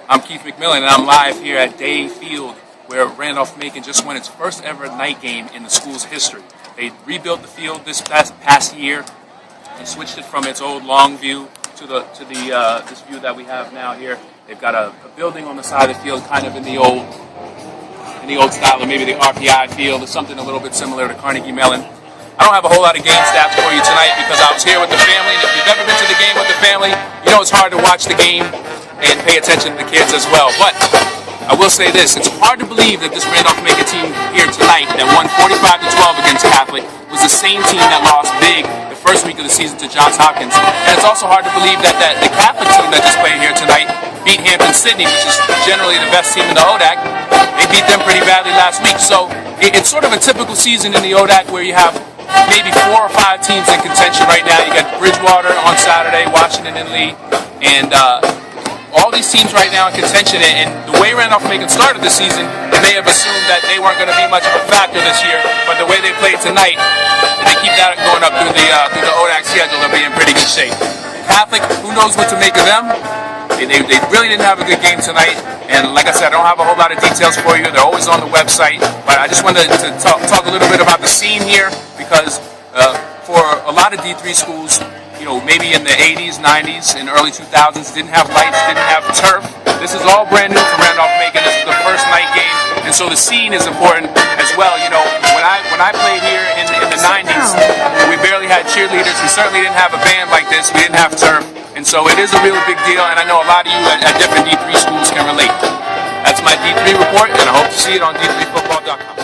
I'm Keith McMillan, and I'm live here at Day Field, where Randolph-Macon just won its first ever night game in the school's history. They rebuilt the field this past year and switched it from its old long view to this view that we have now here. They've got a building on the side of the field, kind of in the old style, or maybe the RPI field, or something a little bit similar to Carnegie Mellon. I don't have a whole lot of game stats for you tonight because I was here with the family, and if you've ever been to the game with the family, you know it's hard to watch the game and pay attention to the kids as well. But I will say this, it's hard to believe that this Randolph-Macon team here tonight that won 45-12 against Catholic was the same team that lost big the first week of the season to Johns Hopkins. And it's also hard to believe that the Catholic team that just played here tonight beat Hampton-Sydney, which is generally the best team in the ODAC. They beat them pretty badly last week. So it's sort of a typical season in the ODAC where you have maybe 4 or 5 teams in contention right now. You got Bridgewater on Saturday, Washington and Lee, and all these teams right now in contention. And the way Randolph-Macon started the season, they may have assumed that they weren't going to be much of a factor this year. But the way they played tonight, and they keep that going up through the ODAC schedule, they'll be in pretty good shape. Catholic, who knows what to make of them? They really didn't have a good game tonight, and like I said, I don't have a whole lot of details for you. They're always on the website, but I just wanted to talk a little bit about the scene here, because for a lot of D3 schools, you know, maybe in the 80s, 90s, and early 2000s, didn't have lights, didn't have turf. This is all brand new for Randolph-Macon. This is the first night game, and so the scene is important as well. You know, when I played here in the 90s, we barely had cheerleaders. We certainly didn't have a band like this. We didn't have turf. And so it is a real big deal, and I know a lot of you at different D3 schools can relate. That's my D3 report, and I hope to see it on D3football.com.